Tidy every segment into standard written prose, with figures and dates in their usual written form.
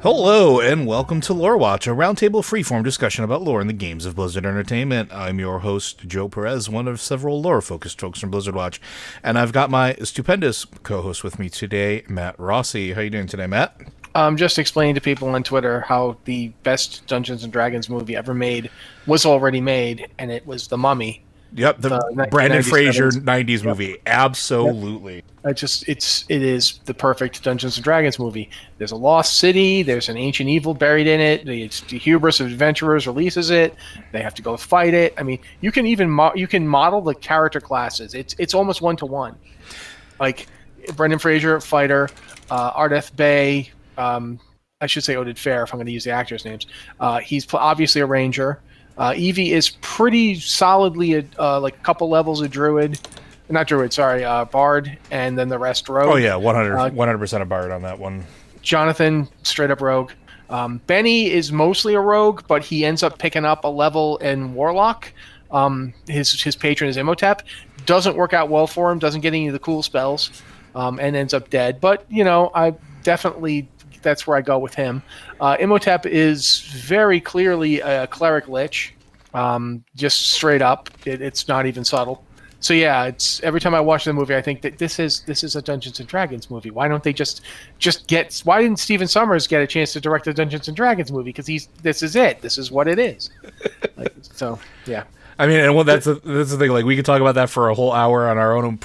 Hello, and welcome to Lore Watch, a roundtable freeform discussion about lore in the games of Blizzard Entertainment. I'm your host, Joe Perez, one of several lore-focused folks from Blizzard Watch, and I've got my stupendous co-host with me today, Matt Rossi. How you doing today, Matt? I'm just explaining to people on Twitter how the best Dungeons & Dragons movie ever made was already made, and it was The Mummy. Yep, the Brandon Fraser 90s movie. Yep. Absolutely. Yep. It is the perfect Dungeons & Dragons movie. There's a lost city, there's an ancient evil buried in it, the hubris of adventurers releases it, they have to go fight it. I mean, you can even you can model the character classes. It's almost one-to-one. Like, Brendan Fraser, fighter, Ardeth Bay, I should say Oded Fair if I'm going to use the actors' names. He's obviously a ranger. Evie is pretty solidly like a couple levels of druid. Not druid, sorry, bard, and then the rest rogue. Oh, yeah, 100% a bard on that one. Jonathan, straight up rogue. Benny is mostly a rogue, but he ends up picking up a level in warlock. His patron is Imhotep. Doesn't work out well for him, doesn't get any of the cool spells, and ends up dead. But, you know, I definitely... that's where I go with him. Imhotep is very clearly a cleric lich, just straight up. It's not even subtle. So yeah, it's every time I watch the movie, I think that this is a Dungeons and Dragons movie. Why don't they just get? Why didn't Stephen Sommers get a chance to direct a Dungeons and Dragons movie? Because this is it. This is what it is. So yeah. I mean, and that's the thing. Like, we could talk about that for a whole hour on our own.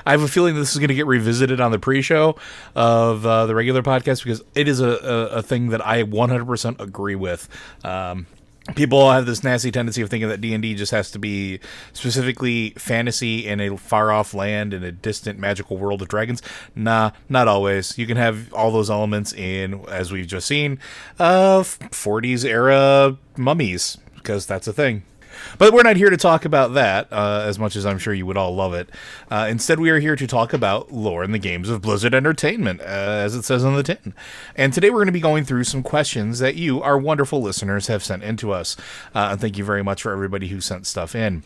I have a feeling this is going to get revisited on the pre-show of the regular podcast because it is a thing that I 100% agree with. People have this nasty tendency of thinking that D&D just has to be specifically fantasy in a far-off land in a distant magical world of dragons. Nah, not always. You can have all those elements in, as we've just seen, 40s era mummies, because that's a thing. But we're not here to talk about that, as much as I'm sure you would all love it. Instead, we are here to talk about lore in the games of Blizzard Entertainment, as it says on the tin. And today we're going to be going through some questions that you, our wonderful listeners, have sent in to us. And thank you very much for everybody who sent stuff in.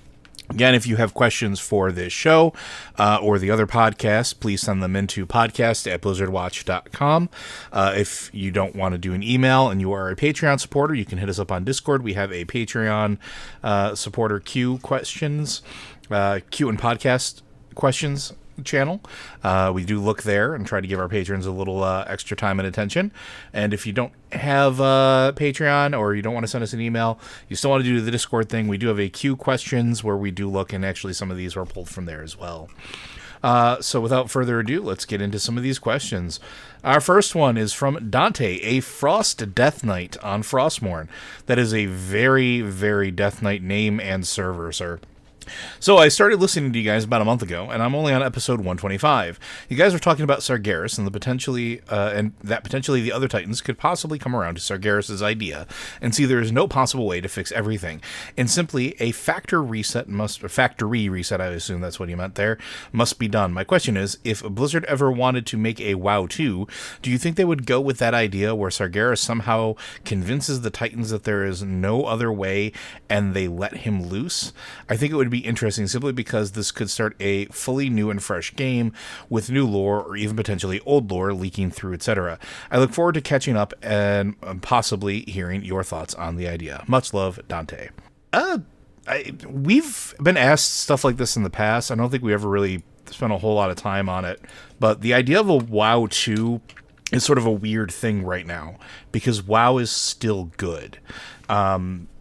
Again, if you have questions for this show or the other podcasts, please send them into podcast@blizzardwatch.com. If you don't want to do an email and you are a Patreon supporter, you can hit us up on Discord. We have a Patreon supporter Q and podcast questions channel. We do look there and try to give our patrons a little extra time and attention. And if you don't have Patreon or you don't want to send us an email, you still want to do the Discord thing, we do have a Q questions where we do look, and actually some of these are pulled from there as well. So without further ado, let's get into some of these questions. Our first one is from Dante, a Frost Death Knight on Frostmourne. That is a very, very Death Knight name and server, sir. So I started listening to you guys about a month ago, and I'm only on episode 125. You guys were talking about Sargeras and potentially the other Titans could possibly come around to Sargeras' idea and see there is no possible way to fix everything, and simply a factory reset, I assume that's what you meant there, must be done. My question is, if Blizzard ever wanted to make a WoW 2, do you think they would go with that idea where Sargeras somehow convinces the Titans that there is no other way and they let him loose? I think it would be interesting simply because this could start a fully new and fresh game with new lore or even potentially old lore leaking through, etc. I look forward to catching up and possibly hearing your thoughts on the idea. Much love, Dante. We've been asked stuff like this in the past. I don't think we ever really spent a whole lot of time on it, but the idea of a WoW 2 is sort of a weird thing right now because WoW is still good.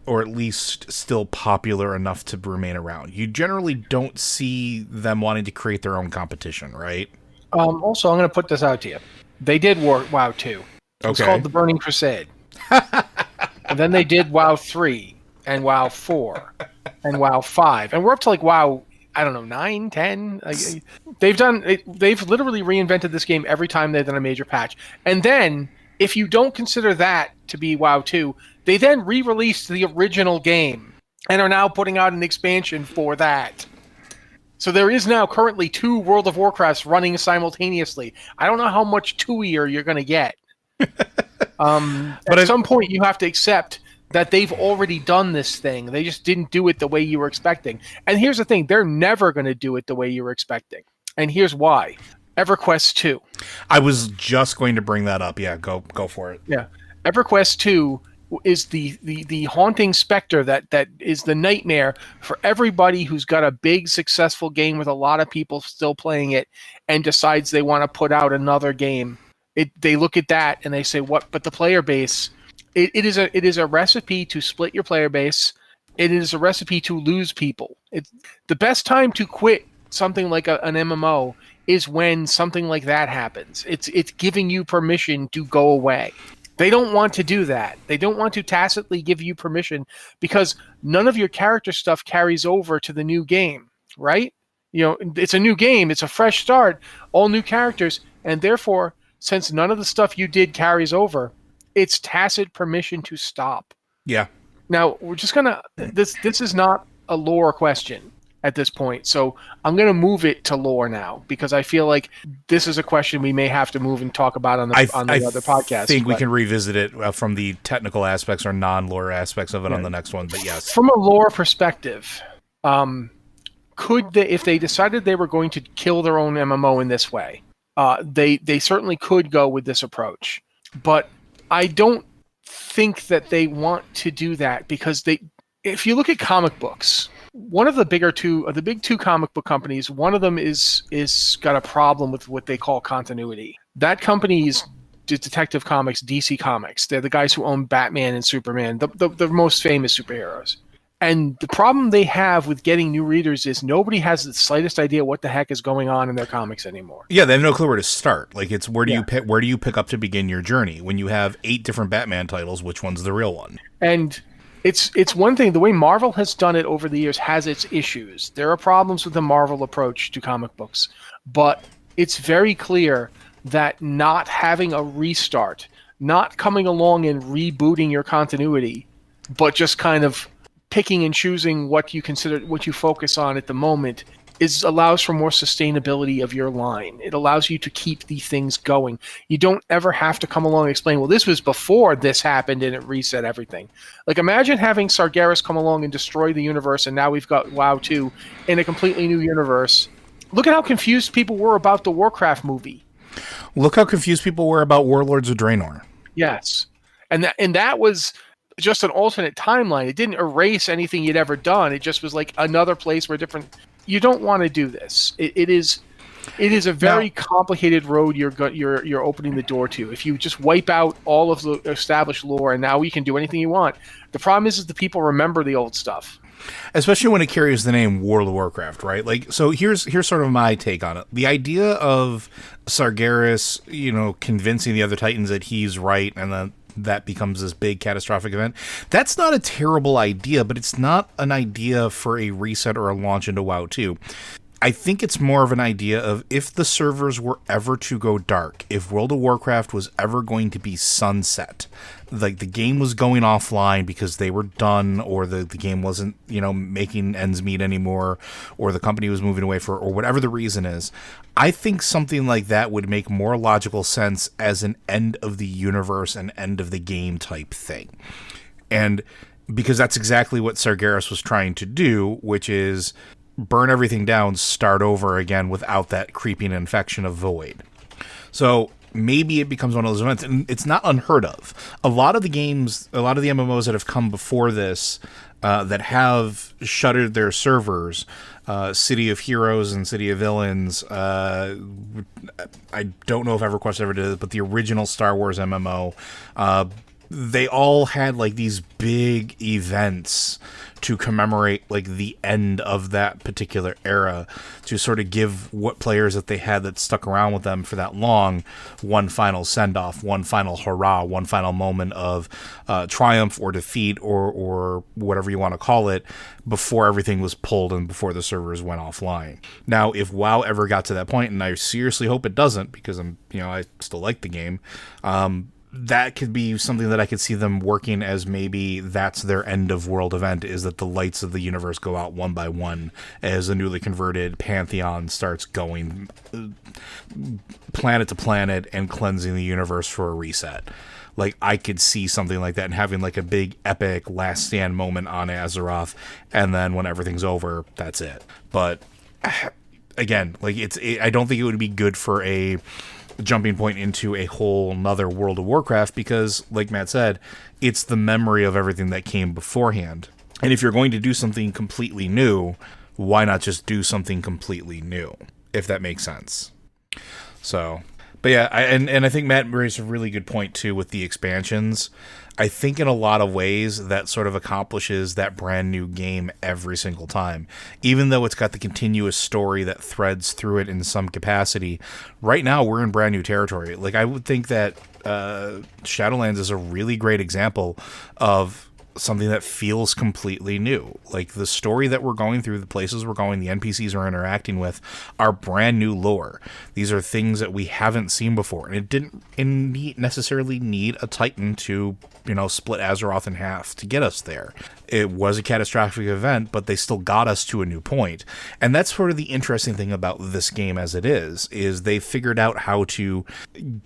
Or at least still popular enough to remain around. You generally don't see them wanting to create their own competition, right? Also, I'm going to put this out to you. They did WoW 2. It's called The Burning Crusade. And then they did WoW 3 and WoW 4 and WoW 5. And we're up to like WoW, I don't know, 9, 10. They've literally reinvented this game every time they've done a major patch. And then, if you don't consider that to be WoW 2, they then re-released the original game and are now putting out an expansion for that. So there is now currently 2 World of Warcrafts running simultaneously. I don't know how much 2-ier you're going to get. But at some point, you have to accept that they've already done this thing. They just didn't do it the way you were expecting. And here's the thing. They're never going to do it the way you were expecting. And here's why. EverQuest 2. I was just going to bring that up. Yeah, go for it. Yeah. EverQuest 2 is the haunting specter that is the nightmare for everybody who's got a big successful game with a lot of people still playing it and decides they want to put out another game. They look at that and they say, what? But the player base, it is a recipe to split your player base. It is a recipe to lose people. It's the best time to quit something like an MMO is when something like that happens. It's giving you permission to go away. They don't want to do that. They don't want to tacitly give you permission because none of your character stuff carries over to the new game, right? You know, it's a new game. It's a fresh start, all new characters. And therefore, since none of the stuff you did carries over, it's tacit permission to stop. Yeah. Now, we're just going to... This is not a lore question at this point. So I'm going to move it to lore now because I feel like this is a question we may have to move and talk about on the other podcast. I think we can revisit it from the technical aspects or non-lore aspects of it on the next one, but yes. From a lore perspective, could they, if they decided they were going to kill their own MMO in this way, they certainly could go with this approach. But I don't think that they want to do that because if you look at comic books, one of the big two comic book companies, one of them is got a problem with what they call continuity. That company is Detective Comics, DC Comics. They're the guys who own Batman and Superman, the most famous superheroes. And the problem they have with getting new readers is nobody has the slightest idea what the heck is going on in their comics anymore. Yeah, they have no clue where to start. Like, it's where do you pick up to begin your journey? When you have 8 different Batman titles, which one's the real one? And it's one thing. The way Marvel has done it over the years has its issues. There are problems with the Marvel approach to comic books, but it's very clear that not having a restart, not coming along and rebooting your continuity, but just kind of picking and choosing what you focus on at the moment allows for more sustainability of your line. It allows you to keep the things going. You don't ever have to come along and explain, well, this was before this happened and it reset everything. Like, imagine having Sargeras come along and destroy the universe, and now we've got WoW 2 in a completely new universe. Look at how confused people were about the Warcraft movie. Look how confused people were about Warlords of Draenor. Yes. And that was just an alternate timeline. It didn't erase anything you'd ever done. It just was like another place where different... You don't want to do this. It is a very complicated road you're opening the door to. If you just wipe out all of the established lore and now you can do anything you want, the problem is the people remember the old stuff. Especially when it carries the name World of Warcraft, right? Like, so here's sort of my take on it. The idea of Sargeras, convincing the other Titans that he's right, and then that becomes this big catastrophic event. That's not a terrible idea, but it's not an idea for a reset or a launch into WoW 2. I think it's more of an idea of if the servers were ever to go dark, if World of Warcraft was ever going to be sunset, like the game was going offline because they were done, or the game wasn't, making ends meet anymore, or the company was moving away or whatever the reason is, I think something like that would make more logical sense as an end of the universe and end of the game type thing. And because that's exactly what Sargeras was trying to do, which is burn everything down, start over again without that creeping infection of void. So maybe it becomes one of those events, and it's not unheard of. A lot of the MMOs that have come before this that have shuttered their servers, City of Heroes and City of Villains, I don't know if EverQuest ever did it, but the original Star Wars MMO, they all had like these big events to commemorate like the end of that particular era, to sort of give what players that they had that stuck around with them for that long one final send-off, one final hurrah, one final moment of triumph or defeat or whatever you want to call it before everything was pulled and before the servers went offline. Now, if WoW ever got to that point, and I seriously hope it doesn't, because I still like the game, that could be something that I could see them working as maybe that's their end of world event, is that the lights of the universe go out one by one as the newly converted Pantheon starts going planet to planet and cleansing the universe for a reset. Like, I could see something like that and having like a big epic last stand moment on Azeroth, and then when everything's over, that's it. But again, like I don't think it would be good for a jumping point into a whole nother World of Warcraft because, like Matt said, it's the memory of everything that came beforehand. And if you're going to do something completely new, why not just do something completely new, if that makes sense? So, but yeah, I think Matt raised a really good point too with the expansions. I think in a lot of ways that sort of accomplishes that brand new game every single time. Even though it's got the continuous story that threads through it in some capacity, right now we're in brand new territory. Like, I would think that Shadowlands is a really great example of something that feels completely new. Like, the story that we're going through, the places we're going, the NPCs we're interacting with are brand new lore. These are things that we haven't seen before, and it didn't necessarily need a Titan to, split Azeroth in half to get us there. It was a catastrophic event, but they still got us to a new point. And that's sort of the interesting thing about this game as it is they figured out how to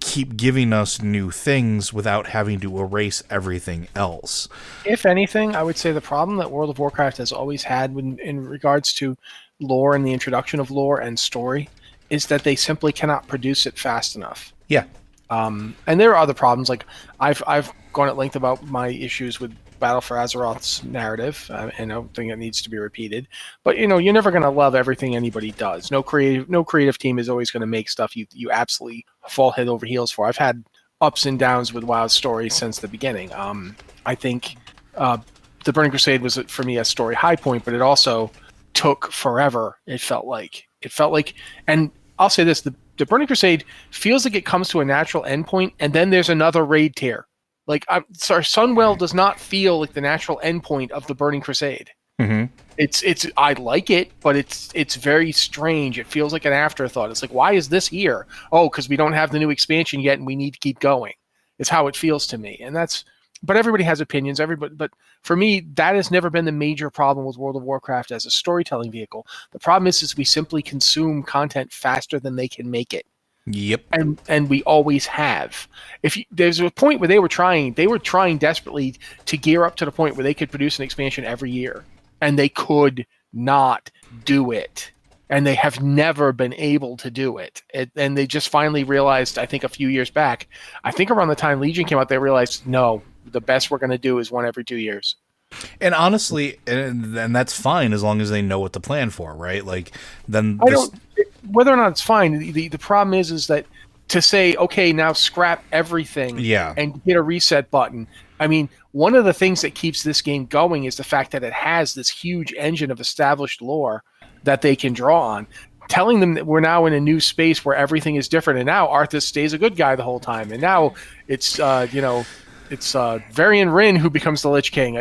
keep giving us new things without having to erase everything else. If anything, I would say the problem that World of Warcraft has always had in regards to lore and the introduction of lore and story is that they simply cannot produce it fast enough. Yeah. And there are other problems. Like, I've gone at length about my issues with Battle for Azeroth's narrative, and I don't think it needs to be repeated. But you're never going to love everything anybody does. No creative team is always going to make stuff you absolutely fall head over heels for. I've had ups and downs with WoW's story since the beginning. I think the Burning Crusade was, for me, a story high point, but it also took forever. It felt like, and I'll say this: the Burning Crusade feels like it comes to a natural endpoint, and then there's another raid tier. Like, Sunwell does not feel like the natural endpoint of the Burning Crusade. Mm-hmm. It's I like it, but it's very strange. It feels like an afterthought. It's like, why is this here? Oh, because we don't have the new expansion yet, and we need to keep going. It's how it feels to me, and that's. But everybody has opinions. But for me, that has never been the major problem with World of Warcraft as a storytelling vehicle. The problem is we simply consume content faster than they can make it. Yep. And we always have. There's a point where they were trying desperately to gear up to the point where they could produce an expansion every year, and they could not do it. And they have never been able to do it. And they just finally realized, I think a few years back, I think around the time Legion came out, they realized, no, the best we're going to do is one every 2 years. And honestly, and that's fine as long as they know what to plan for, right? Like, then whether or not it's fine. The problem is that to say, okay, now scrap everything, and hit a reset button. I mean, one of the things that keeps this game going is the fact that it has this huge engine of established lore that they can draw on. Telling them that we're now in a new space where everything is different, and now Arthas stays a good guy the whole time, and now it's it's Varian Rin who becomes the Lich King.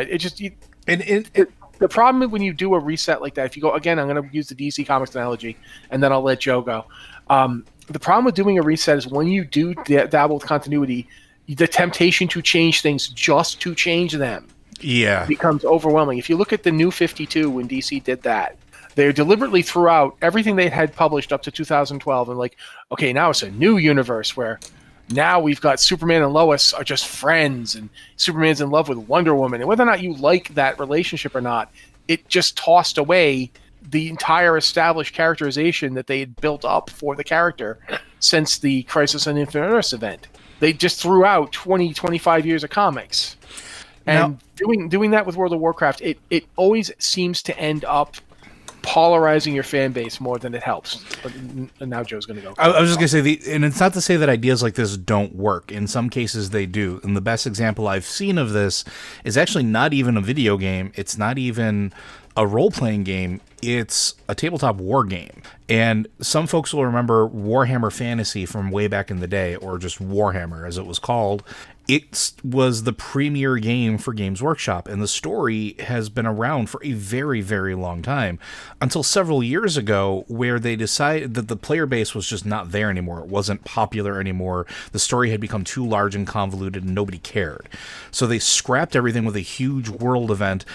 The problem when you do a reset like that, if you go again, I'm going to use the DC Comics analogy, and then I'll let Joe go. The problem with doing a reset is when you do dabble with continuity, the temptation to change things just to change them becomes overwhelming. If you look at the New 52 when DC did that, they deliberately threw out everything they had published up to 2012 and like, okay, now it's a new universe where now we've got Superman and Lois are just friends and Superman's in love with Wonder Woman. And whether or not you like that relationship or not, it just tossed away the entire established characterization that they had built up for the character since the Crisis on Infinite Earths event. They just threw out 20, 25 years of comics. And doing that with World of Warcraft, it always seems to end up polarizing your fan base more than it helps. But now Joe's going to go. I was just going to say, and it's not to say that ideas like this don't work. In some cases, they do. And the best example I've seen of this is actually not even a video game. It's not even a role-playing game. It's a tabletop war game. And some folks will remember Warhammer Fantasy from way back in the day, or just Warhammer as it was called. It was the premier game for Games Workshop, and the story has been around for a very, very long time, until several years ago where they decided that the player base was just not there anymore. It wasn't popular anymore. The story had become too large and convoluted, and nobody cared. So they scrapped everything with a huge world event,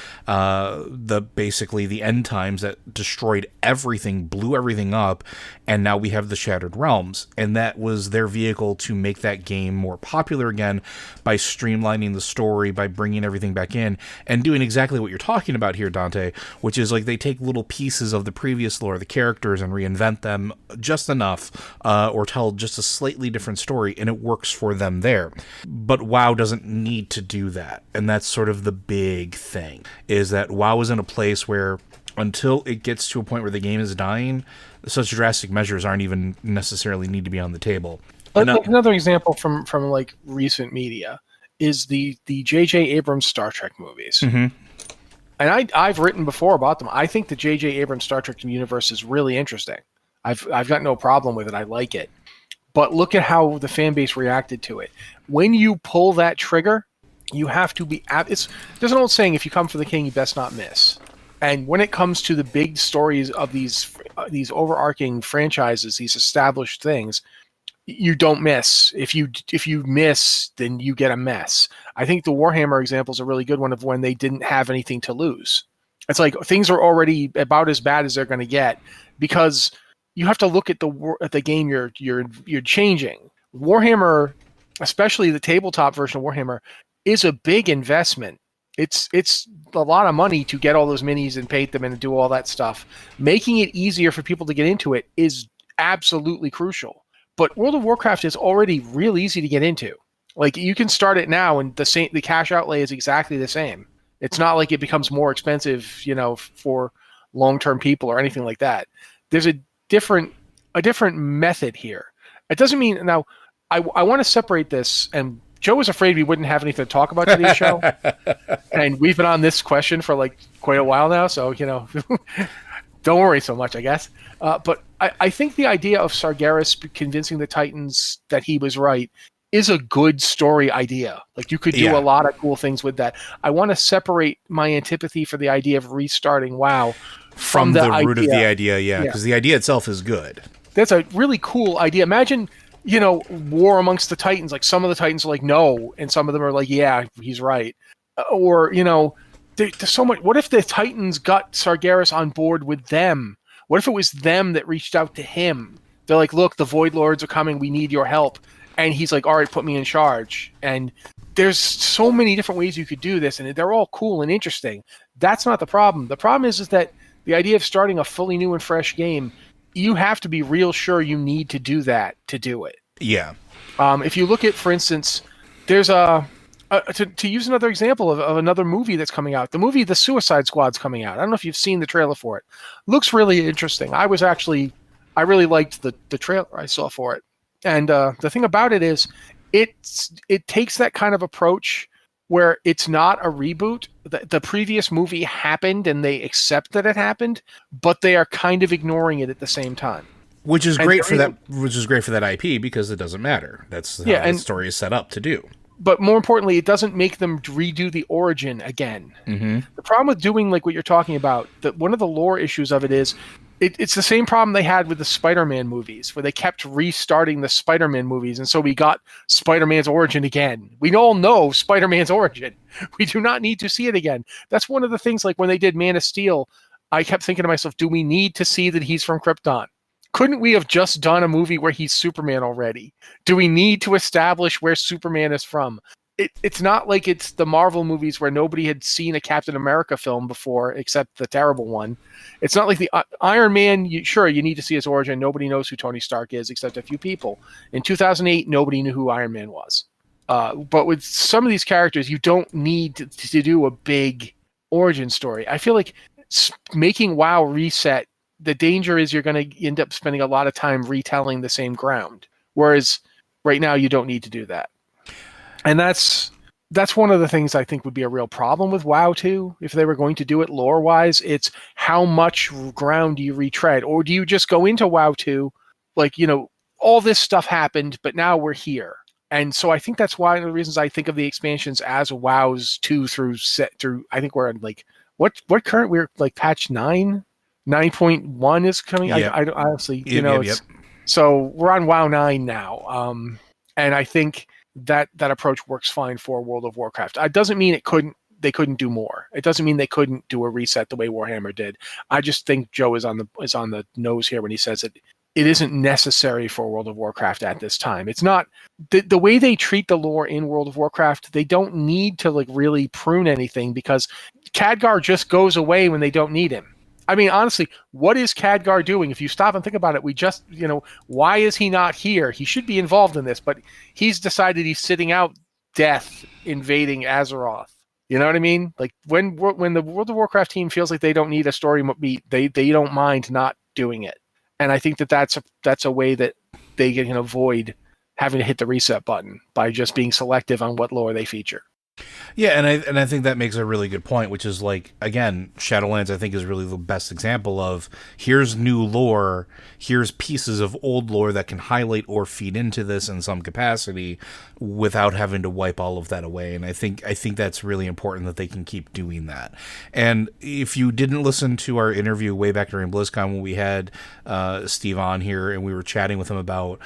basically the end times that destroyed everything, blew everything up, and now we have the Shattered Realms. And that was their vehicle to make that game more popular again, by streamlining the story, by bringing everything back in, and doing exactly what you're talking about here, Dante, which is like they take little pieces of the previous lore, the characters, and reinvent them just enough, or tell just a slightly different story, and it works for them there. But WoW doesn't need to do that, and that's sort of the big thing, is that WoW is in a place where until it gets to a point where the game is dying, such drastic measures aren't even necessarily need to be on the table. Another example from like recent media is the J.J. Abrams Star Trek movies. Mm-hmm. And I've written before about them. I think the J.J. Abrams Star Trek universe is really interesting. I've got no problem with it. I like it. But look at how the fan base reacted to it. When you pull that trigger, you have to be... There's an old saying, if you come for the king, you best not miss. And when it comes to the big stories of these overarching franchises, these established things, you don't miss. If you miss, then you get a mess. I think the Warhammer example is a really good one of when they didn't have anything to lose. It's like things are already about as bad as they're going to get, because you have to look at the game you're changing. Warhammer, especially the tabletop version of Warhammer, is a big investment. It's a lot of money to get all those minis and paint them and do all that stuff. Making it easier for people to get into it is absolutely crucial. But World of Warcraft is already real easy to get into. Like, you can start it now, and the cash outlay is exactly the same. It's not like it becomes more expensive, for long-term people or anything like that. There's a different method here. It doesn't mean now. I want to separate this, and Joe was afraid we wouldn't have anything to talk about today's show, and we've been on this question for like quite a while now, so don't worry so much, I guess. But I think the idea of Sargeras convincing the Titans that he was right is a good story idea. Like, you could do a lot of cool things with that. I want to separate my antipathy for the idea of restarting WoW from the root of the idea, because the idea itself is good. That's a really cool idea. Imagine, war amongst the Titans. Like, some of the Titans are like, no, and some of them are like, yeah, he's right. Or, there's so much. What if the Titans got Sargeras on board with them? What if it was them that reached out to him? They're like, look, the Void Lords are coming. We need your help. And he's like, all right, put me in charge. And there's so many different ways you could do this, and they're all cool and interesting. That's not the problem. The problem is that the idea of starting a fully new and fresh game, you have to be real sure you need to do that to do it. Yeah. If you look at, for instance, there's to use another example of another movie that's coming out. The movie The Suicide Squad's coming out. I don't know if you've seen the trailer for it. Looks really interesting. I really liked the trailer I saw for it. And the thing about it is, it takes that kind of approach where it's not a reboot. The previous movie happened and they accept that it happened, but they are kind of ignoring it at the same time. Which is great for that. Which is great for that IP, because it doesn't matter. That's how the story is set up to do. But more importantly, it doesn't make them redo the origin again. Mm-hmm. The problem with doing like what you're talking about, one of the lore issues of it is, it's the same problem they had with the Spider-Man movies, where they kept restarting the Spider-Man movies, and so we got Spider-Man's origin again. We all know Spider-Man's origin. We do not need to see it again. That's one of the things, like when they did Man of Steel, I kept thinking to myself, do we need to see that he's from Krypton? Couldn't we have just done a movie where he's Superman already? Do we need to establish where Superman is from? It's not like it's the Marvel movies where nobody had seen a Captain America film before, except the terrible one. It's not like the Iron Man. You need to see his origin. Nobody knows who Tony Stark is except a few people. In 2008, nobody knew who Iron Man was. But with some of these characters, you don't need to do a big origin story. I feel like making WoW reset, the danger is you're going to end up spending a lot of time retelling the same ground. Whereas right now, you don't need to do that. And that's one of the things I think would be a real problem with WoW 2. If they were going to do it lore-wise, it's how much ground do you retread? Or do you just go into WoW 2, like, all this stuff happened, but now we're here. And so I think that's one of the reasons I think of the expansions as WoW's 2 through, I think we're in, like, what current, we're like patch 9? 9.1 is coming? Yep. I honestly, Yep. So we're on WoW 9 now. And I think that approach works fine for World of Warcraft. It doesn't mean they couldn't do more. It doesn't mean they couldn't do a reset the way Warhammer did. I just think Joe is on the nose here when he says that it isn't necessary for World of Warcraft at this time. It's not the way they treat the lore in World of Warcraft. They don't need to like really prune anything because Khadgar just goes away when they don't need him. I mean, honestly, what is Khadgar doing? If you stop and think about it, we just, why is he not here? He should be involved in this, but he's decided he's sitting out death invading Azeroth. You know what I mean? Like when the World of Warcraft team feels like they don't need a story beat, they don't mind not doing it. And I think that's a way that they can avoid having to hit the reset button by just being selective on what lore they feature. Yeah, and I think that makes a really good point, which is like, again, Shadowlands I think is really the best example of here's new lore, here's pieces of old lore that can highlight or feed into this in some capacity without having to wipe all of that away. And I think that's really important that they can keep doing that. And if you didn't listen to our interview way back during BlizzCon when we had Steve on here and we were chatting with him about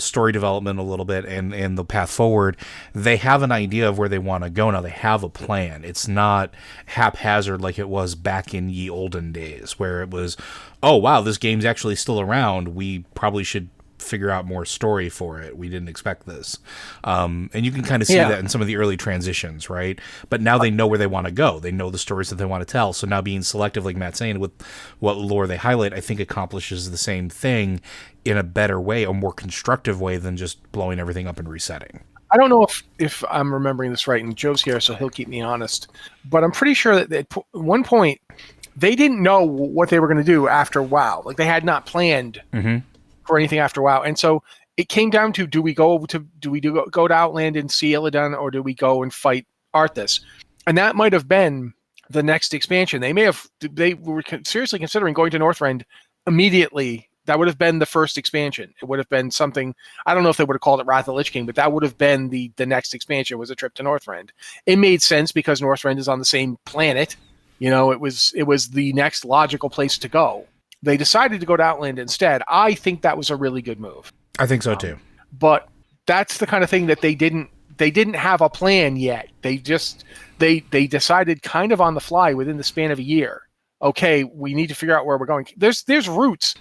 story development a little bit and the path forward, they have an idea of where they want to go now. They have a plan. It's not haphazard like it was back in ye olden days where it was, oh wow, this game's actually still around, we probably should figure out more story for it, we didn't expect this. And you can kind of see that in some of the early transitions, right? But now they know where they want to go, they know the stories that they want to tell, so now being selective, like Matt's saying, with what lore they highlight, I think accomplishes the same thing in a better way, a more constructive way than just blowing everything up and resetting. I don't know if I'm remembering this right, and Joe's here, so he'll keep me honest. But I'm pretty sure that at one point they didn't know what they were going to do after WoW. Like they had not planned for anything after WoW, and so it came down to: do we go to Outland and see Illidan, or do we go and fight Arthas? And that might have been the next expansion. They were seriously considering going to Northrend immediately. That would have been the first expansion. It would have been something, I don't know if they would have called it Wrath of the Lich King, but that would have been the next expansion, was a trip to Northrend. It made sense because Northrend is on the same planet. It was the next logical place to go. They decided to go to Outland instead. I think that was a really good move. I think so too. But that's the kind of thing that they didn't have a plan yet. They decided kind of on the fly within the span of a year. Okay, we need to figure out where we're going. There's routes.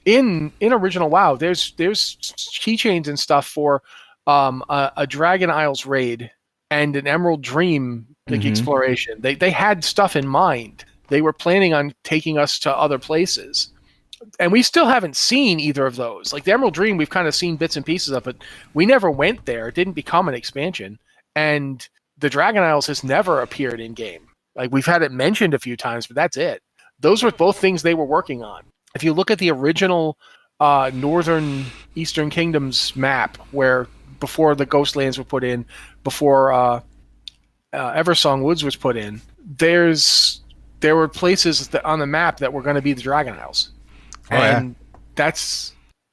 In original WoW, there's keychains and stuff for a Dragon Isles raid and an Emerald Dream exploration. They had stuff in mind. They were planning on taking us to other places, and we still haven't seen either of those. Like the Emerald Dream, we've kind of seen bits and pieces of, but we never went there. It didn't become an expansion, and the Dragon Isles has never appeared in game. Like we've had it mentioned a few times, but that's it. Those were both things they were working on. If you look at the original Northern Eastern Kingdoms map, where before the Ghostlands were put in, before Eversong Woods was put in, there were places on the map that were going to be the Dragon Isles. And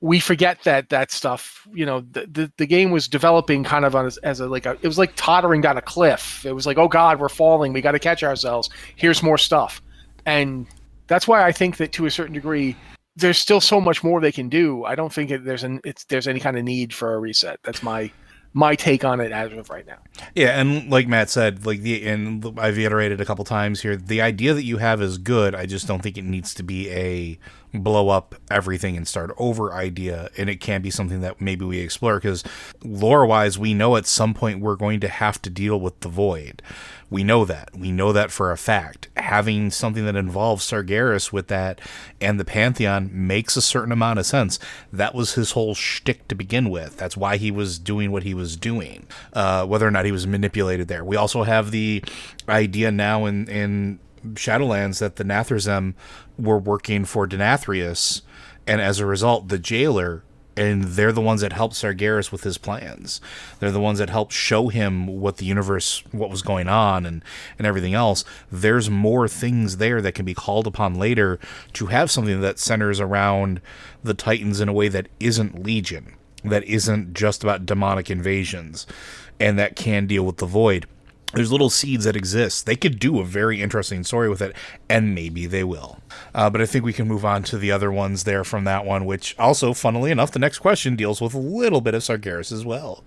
we forget that stuff. The game was developing kind of it was like tottering down a cliff. It was like, oh God, we're falling. We got to catch ourselves. Here's more stuff. And that's why I think that to a certain degree, there's still so much more they can do. I don't think there's any kind of need for a reset. That's my take on it as of right now. Yeah, and like Matt said, and I've iterated a couple times here, the idea that you have is good. I just don't think it needs to be a blow up everything and start over idea, and it can be something that maybe we explore, because lore-wise, we know at some point we're going to have to deal with the Void. We know that for a fact. Having something that involves Sargeras with that and the Pantheon makes a certain amount of sense. That was his whole shtick to begin with. That's why he was doing what he was doing, whether or not he was manipulated there. We also have the idea now in Shadowlands that the Nathrezim were working for Denathrius, and as a result, the Jailer, and they're the ones that helped Sargeras with his plans. They're the ones that helped show him what the universe, what was going on, and everything else. There's more things there that can be called upon later to have something that centers around the Titans in a way that isn't Legion, that isn't just about demonic invasions, and that can deal with the Void. There's little seeds that exist. They could do a very interesting story with it, and maybe they will. But I think we can move on to the other ones there from that one, which also, funnily enough, the next question deals with a little bit of Sargeras as well.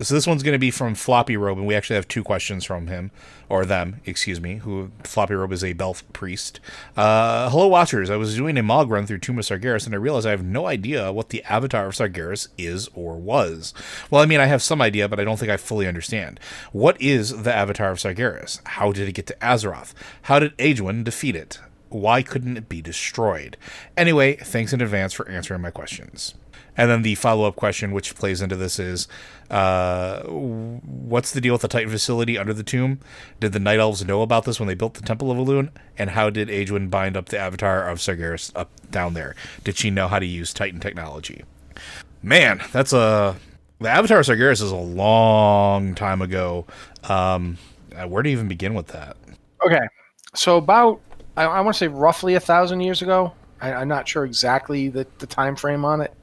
So this one's going to be from Floppy Robe, and we actually have 2 questions from him, or them, excuse me, who Floppy Robe is a Belf priest. Hello, Watchers. I was doing a Mog run through Tomb of Sargeras, and I realized I have no idea what the Avatar of Sargeras is or was. Well, I mean, I have some idea, but I don't think I fully understand. What is the Avatar of Sargeras? How did it get to Azeroth? How did Aegwynn defeat it? Why couldn't it be destroyed? Anyway, thanks in advance for answering my questions. And then the follow-up question, which plays into this, is what's the deal with the Titan facility under the tomb? Did the Night Elves know about this when they built the Temple of Elune? And how did Aegwynn bind up the Avatar of Sargeras up down there? Did she know how to use Titan technology? Man, the Avatar of Sargeras is a long time ago. Where to even begin with that? Okay, so about, I want to say roughly 1,000 years ago. I'm not sure exactly the time frame on it.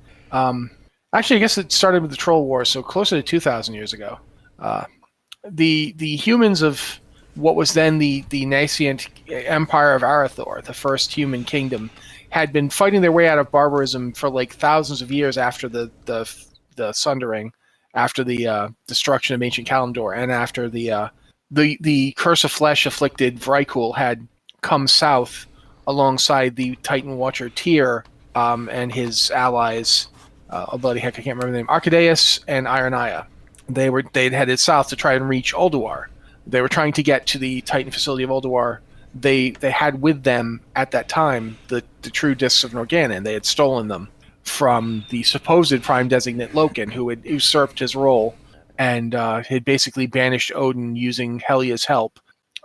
Actually, I guess it started with the Troll Wars, so closer to 2,000 years ago. The humans of what was then the nascent Empire of Arathor, the first human kingdom, had been fighting their way out of barbarism for like thousands of years after the Sundering, after the destruction of ancient Kalimdor, and after the Curse of Flesh afflicted Vrykul had come south alongside the Titan Watcher Tyr and his allies. Bloody heck, I can't remember the name. Arcadeus and Ironaya. They'd headed south to try and reach Ulduar. They were trying to get to the Titan facility of Ulduar. They had with them at that time the true discs of Norgannon. They had stolen them from the supposed Prime Designate Loken, who had usurped his role and had basically banished Odin using Helia's help.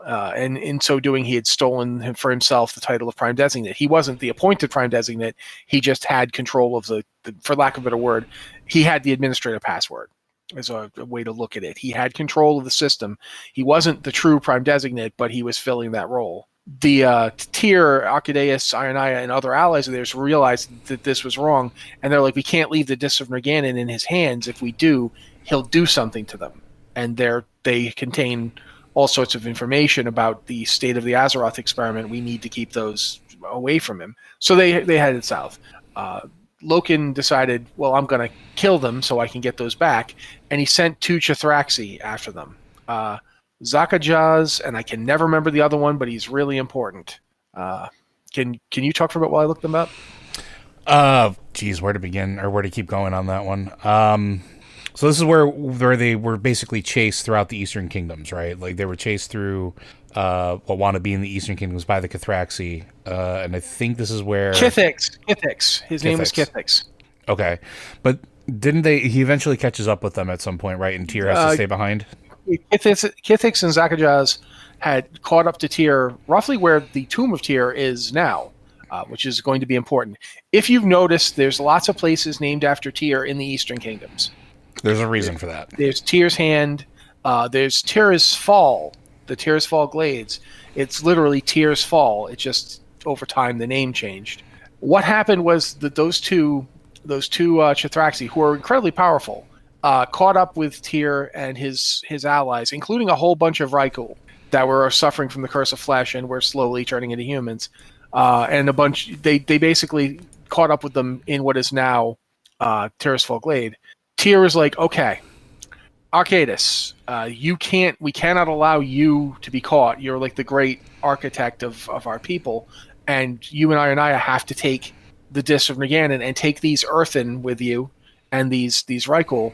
And in so doing, he had stolen for himself the title of Prime Designate. He wasn't the appointed Prime Designate. He just had control of the for lack of a better word, he had the administrative password, is a way to look at it. He had control of the system. He wasn't the true Prime Designate, but he was filling that role. The Tyr, Arcadeus, Ironaya, and other allies of theirs realized that this was wrong, and they're like, we can't leave the Discs of Norgannon in his hands. If we do, he'll do something to them. And they contain all sorts of information about the state of the Azeroth experiment. We need to keep those away from him. So they headed south. Loken decided, well, I'm going to kill them so I can get those back. And he sent 2 Chithraxi after them. Zakajaz, and I can never remember the other one, but he's really important. Can you talk for a bit while I look them up? Geez, where to begin or where to keep going on that one? So this is where they were basically chased throughout the Eastern Kingdoms, right? Like they were chased through what want to be in the Eastern Kingdoms by the Chithraxi, and I think this is where Kithix. His name was Kithix. Okay, but didn't they? He eventually catches up with them at some point, right? And Tyr has to stay behind. Kithix and Zakajaz had caught up to Tyr roughly where the Tomb of Tyr is now, which is going to be important. If you've noticed, there's lots of places named after Tyr in the Eastern Kingdoms. There's a reason for that. There's Tyr's Hand. There's Tyr's Fall, the Tyr's Fall Glades. It's literally Tyr's Fall. It just, over time, the name changed. What happened was that those two Chithraxi, who are incredibly powerful, caught up with Tyr and his allies, including a whole bunch of Vrykul that were suffering from the Curse of Flesh and were slowly turning into humans. And a bunch, they basically caught up with them in what is now Tyr's Fall Glade. Tyr is like, okay, Arcadus, we cannot allow you to be caught. You're like the great architect of our people, and you and Ironaya have to take the Discs of Norgannon and take these Earthen with you and these Vrykul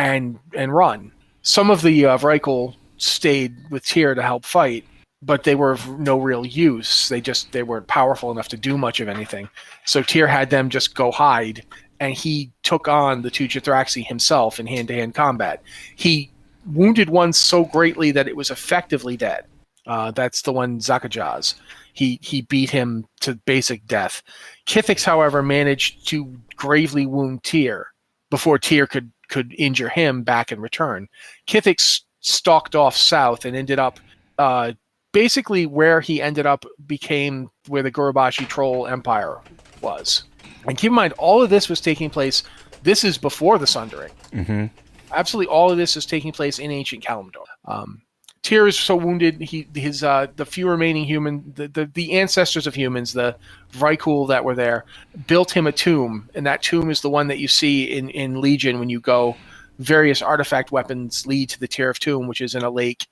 and run. Some of the Vrykul stayed with Tyr to help fight, but they were of no real use. They weren't powerful enough to do much of anything. So Tyr had them just go hide, and he took on the 2 Chithraxi himself in hand-to-hand combat. He wounded one so greatly that it was effectively dead. That's the one Zakajaz. He beat him to basic death. Kithix, however, managed to gravely wound Tyr before Tyr could injure him back in return. Kithix stalked off south and ended up basically where he ended up became where the Gurubashi Troll Empire was. And keep in mind, all of this was taking place. This is before the Sundering. Mm-hmm. Absolutely, all of this is taking place in ancient Kalimdor. Tyr is so wounded. The few remaining the ancestors of humans, the Vrykul that were there, built him a tomb, and that tomb is the one that you see in Legion when you go various artifact weapons lead to the Tear of Tomb, which is in a lake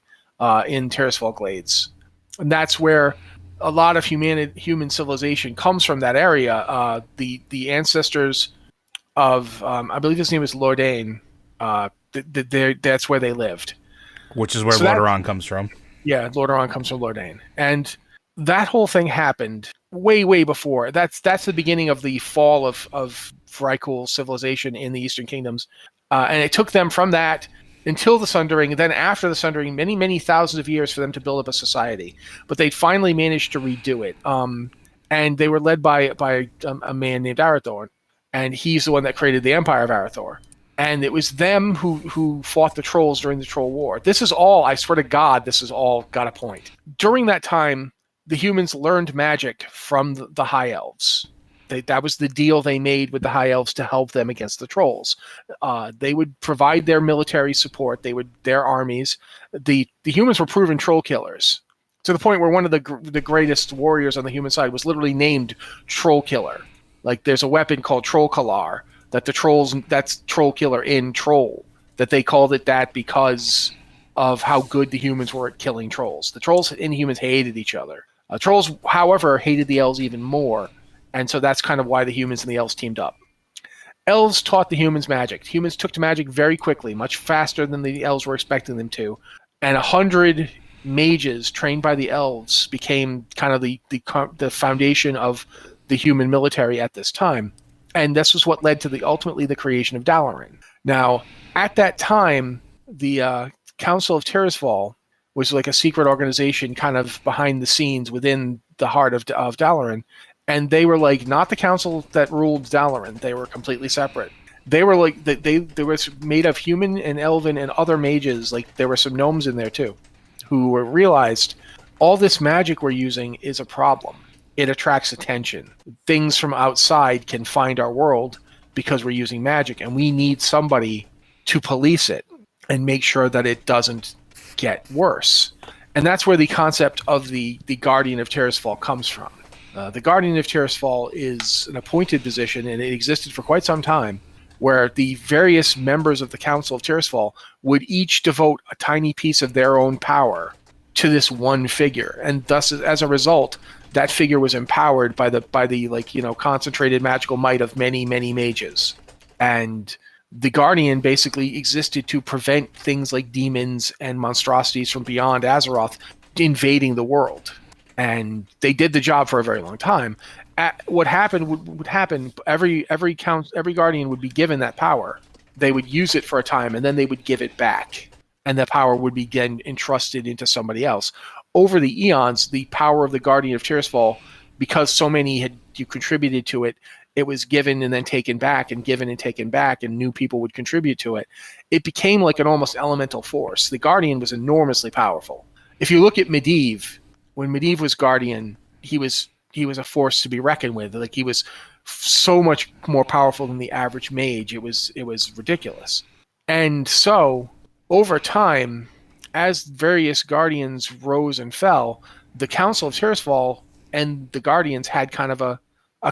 in Tirisfal Glades. And that's where a lot of human civilization comes from, that area. The ancestors of, I believe his name is Lordain, that's where they lived. Which is where Lordaeron comes from. Yeah, Lordaeron comes from Lordain. And that whole thing happened way, way before. That's the beginning of the fall of Vrykul civilization in the Eastern Kingdoms. And it took them from that until the Sundering, and then after the Sundering, many, many thousands of years for them to build up a society. But they finally managed to redo it. And they were led by a man named Arathorn. And he's the one that created the Empire of Arathor. And it was them who fought the trolls during the Troll War. This is all, I swear to God, this is all got a point. During that time, the humans learned magic from the High Elves. That was the deal they made with the High Elves to help them against the trolls. They would provide their military support. Their armies. The humans were proven troll killers, to the point where one of the greatest warriors on the human side was literally named Troll Killer. Like, there's a weapon called Troll Kalar that that's Troll Killer in Troll. That they called it that because of how good the humans were at killing trolls. The trolls and humans hated each other. Trolls, however, hated the elves even more, and so that's kind of why the humans and the elves teamed up. Elves taught the humans magic. Humans took to magic very quickly, much faster than the elves were expecting them to, and 100 mages trained by the elves became kind of the foundation of the human military at this time. And this was what led to ultimately the creation of Dalaran. Now, at that time, the Council of Tirisfal was like a secret organization kind of behind the scenes within the heart of Dalaran. And they were like not the council that ruled Dalaran. They were completely separate. They were like, they were made of human and elven and other mages. Like, there were some gnomes in there too, who realized all this magic we're using is a problem. It attracts attention. Things from outside can find our world because we're using magic, and we need somebody to police it and make sure that it doesn't get worse. And that's where the concept of the Guardian of Tirisfal comes from. The Guardian of Tirisfal is an appointed position, and it existed for quite some time, where the various members of the Council of Tirisfal would each devote a tiny piece of their own power to this one figure, and thus, as a result, that figure was empowered by the concentrated magical might of many, many mages. And the Guardian basically existed to prevent things like demons and monstrosities from beyond Azeroth invading the world. And they did the job for a very long time. What happened would happen. Every Guardian would be given that power. They would use it for a time, and then they would give it back, and the power would be again entrusted into somebody else. Over the eons, the power of the Guardian of Tirisfal, because so many had contributed to it, it was given and then taken back, and given and taken back, and new people would contribute to it. It became like an almost elemental force. The Guardian was enormously powerful. If you look at Medivh, when Medivh was Guardian, he was a force to be reckoned with. Like, he was so much more powerful than the average mage. It was ridiculous. And so, over time, as various Guardians rose and fell, the Council of Tirisfal and the Guardians had kind of a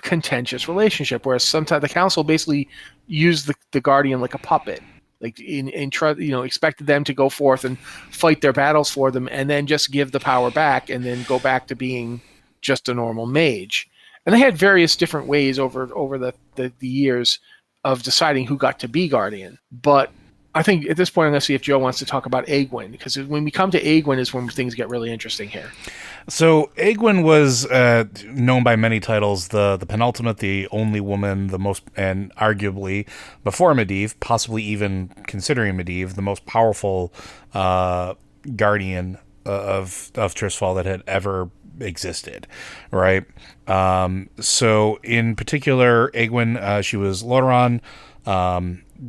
contentious relationship, where sometimes the Council basically used the Guardian like a puppet, like expected them to go forth and fight their battles for them, and then just give the power back, and then go back to being just a normal mage. And they had various different ways over the years of deciding who got to be Guardian. But I think at this point, I'm going to see if Joe wants to talk about Aegwynn, because when we come to Aegwynn is when things get really interesting here. So Aegwynn was known by many titles: the penultimate, the only woman, the most, and arguably before Medivh, possibly even considering Medivh, the most powerful guardian of Tirisfal that had ever existed, right? So in particular, Aegwynn, she was Lordaeron.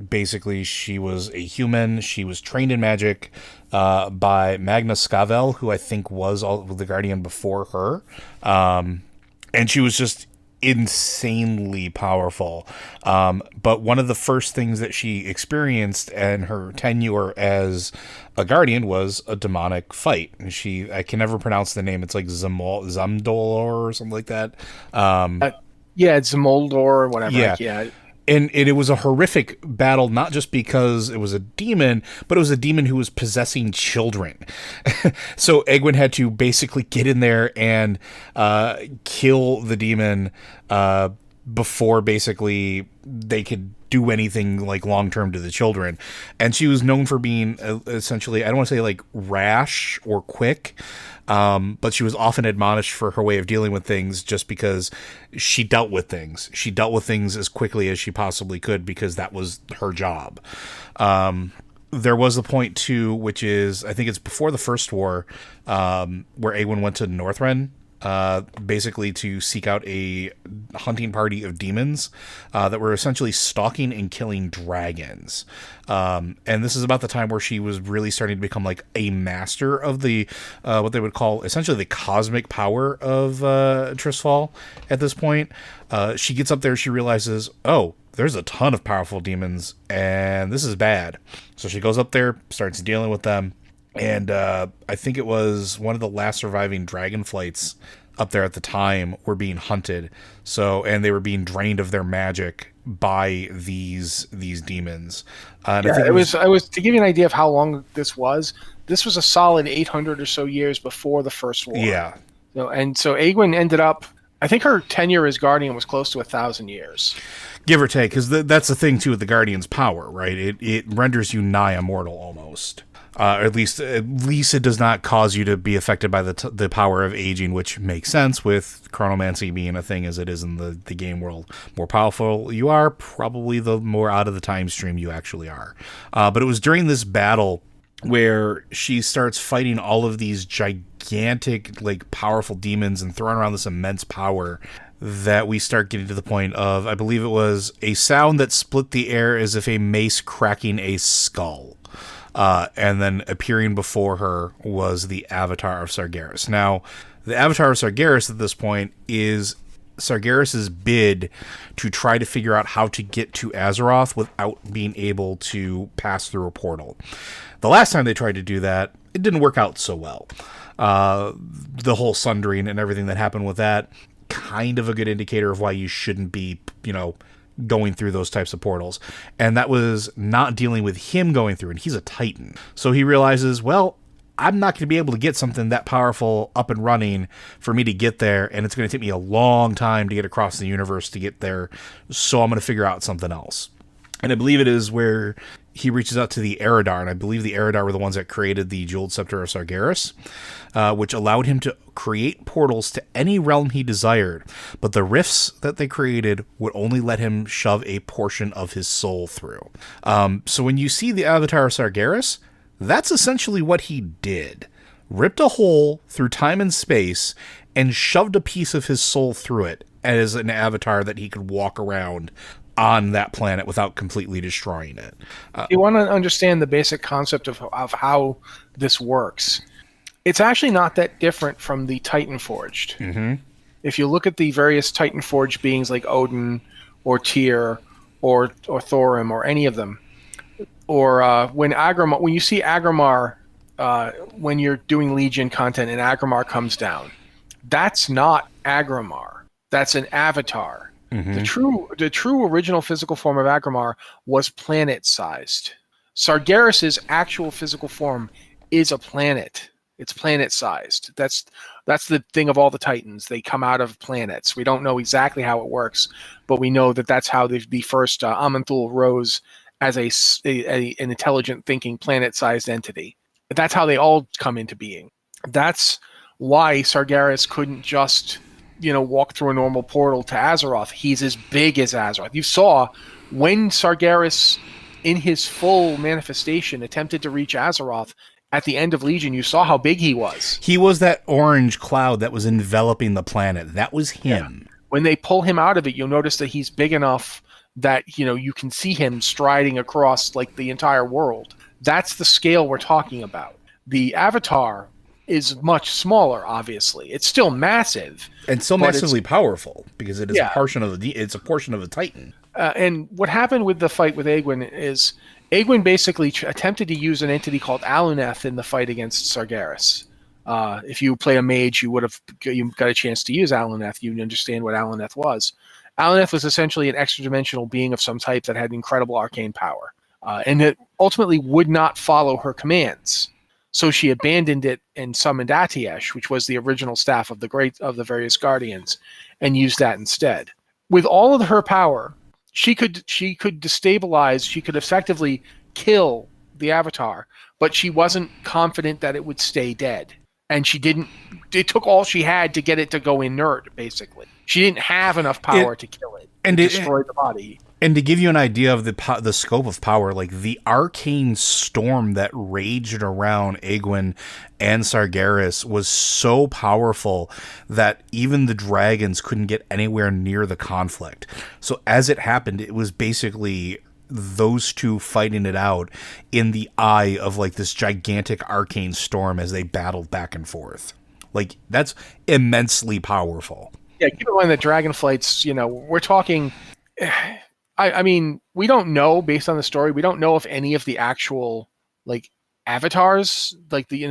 Basically, she was a human. She was trained in magic by Magnus Scavel, who I think was the Guardian before her. And she was just insanely powerful. But one of the first things that she experienced in her tenure as a Guardian was a demonic fight. And I can never pronounce the name. It's like Zamdolor or something like that. Yeah, it's Moldor or whatever. Yeah. Yeah. And it was a horrific battle, not just because it was a demon, but it was a demon who was possessing children. So Egwene had to basically get in there and kill the demon before basically they could do anything like long term to the children. And she was known for being essentially, I don't want to say like rash or quick, but she was often admonished for her way of dealing with things just because she dealt with things. She dealt with things as quickly as she possibly could because that was her job. There was a point too, which is, I think it's before the First War, where Egwene went to Northrend, basically to seek out a hunting party of demons that were essentially stalking and killing dragons. And this is about the time where she was really starting to become like a master of the what they would call essentially the cosmic power of Tristfall at this point. She gets up there, she realizes, oh, there's a ton of powerful demons and this is bad. So she goes up there, starts dealing with them. And I think it was one of the last surviving dragonflights up there at the time were being hunted. So, and they were being drained of their magic by these demons. And I think it was to give you an idea of how long this was. This was a solid 800 or so years before the First War. Yeah. And so Egwene ended up, I think her tenure as Guardian was close to 1,000 years. Give or take, because that's the thing, too, with the Guardian's power, right? It renders you nigh immortal, almost. At least it does not cause you to be affected by the power of aging, which makes sense with chronomancy being a thing as it is in the game world. More powerful you are, probably the more out of the time stream you actually are. But it was during this battle where she starts fighting all of these gigantic, like, powerful demons and throwing around this immense power that we start getting to the point of, I believe it was a sound that split the air as if a mace cracking a skull. And then appearing before her was the Avatar of Sargeras. Now, the Avatar of Sargeras at this point is Sargeras' bid to try to figure out how to get to Azeroth without being able to pass through a portal. The last time they tried to do that, it didn't work out so well. The whole sundering and everything that happened with that, kind of a good indicator of why you shouldn't be, going through those types of portals. And that was not dealing with him going through, and he's a Titan. So he realizes, well, I'm not going to be able to get something that powerful up and running for me to get there, and it's going to take me a long time to get across the universe to get there, so I'm going to figure out something else. And I believe it is where he reaches out to the Eridar, and I believe the Eridar were the ones that created the Jeweled Scepter of Sargeras, which allowed him to create portals to any realm he desired, but the rifts that they created would only let him shove a portion of his soul through. So when you see the Avatar of Sargeras, that's essentially what he did. Ripped a hole through time and space and shoved a piece of his soul through it as an avatar that he could walk around on that planet without completely destroying it. You want to understand the basic concept of how this works. It's actually not that different from the Titan Forged. Mm-hmm. If you look at the various Titan Forged beings like Odin or Tyr or Thorim or any of them, or when you see Agramar, when you're doing Legion content and Agramar comes down, that's not Agramar. That's an avatar. Mm-hmm. The true original physical form of Agramar was planet-sized. Sargeras' actual physical form is a planet. It's planet-sized. That's the thing of all the Titans. They come out of planets. We don't know exactly how it works, but we know that that's how the first Aman'Thul rose as an intelligent, thinking, planet-sized entity. That's how they all come into being. That's why Sargeras couldn't just walk through a normal portal to Azeroth. He's as big as Azeroth. You saw when Sargeras, in his full manifestation, attempted to reach Azeroth at the end of Legion, you saw how big he was. He was that orange cloud that was enveloping the planet. That was him. Yeah. When they pull him out of it, you'll notice that he's big enough that, you can see him striding across like the entire world. That's the scale we're talking about. The Avatar is much smaller, obviously. It's still massive. And still massively powerful, because it is a portion of the Titan. And what happened with the fight with Egwene is Egwene basically attempted to use an entity called Aluneth in the fight against Sargeras. If you play a mage, you got a chance to use Alaneth. You'd understand what Alaneth was. Alaneth was essentially an extra-dimensional being of some type that had incredible arcane power, and it ultimately would not follow her commands. So she abandoned it and summoned Atiesh, which was the original staff of the various guardians, and used that instead. With all of her power, she could destabilize. She could effectively kill the Avatar, but she wasn't confident that it would stay dead. And she didn't. It took all she had to get it to go inert. Basically, she didn't have enough power to kill it and destroy the body. And to give you an idea of the scope of power, like the arcane storm that raged around Egwene and Sargeras was so powerful that even the dragons couldn't get anywhere near the conflict. So as it happened, it was basically those two fighting it out in the eye of like this gigantic arcane storm as they battled back and forth. Like, that's immensely powerful. Yeah, keep in mind that Dragonflight's, we're talking. I mean, we don't know, based on the story, we don't know if any of the actual like avatars, like the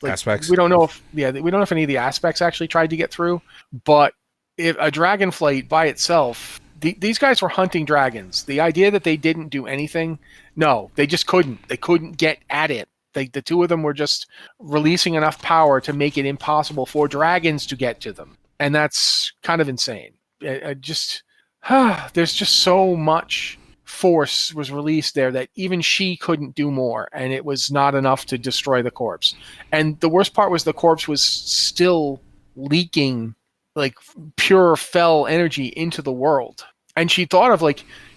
aspects. We don't know if any of the aspects actually tried to get through. But if a Dragonflight by itself, these guys were hunting dragons. The idea that they didn't do anything, no, they just couldn't. They couldn't get at it. The two of them were just releasing enough power to make it impossible for dragons to get to them, and that's kind of insane. There's just so much force was released there that even she couldn't do more, and it was not enough to destroy the corpse. And the worst part was the corpse was still leaking like pure fell energy into the world. And she thought of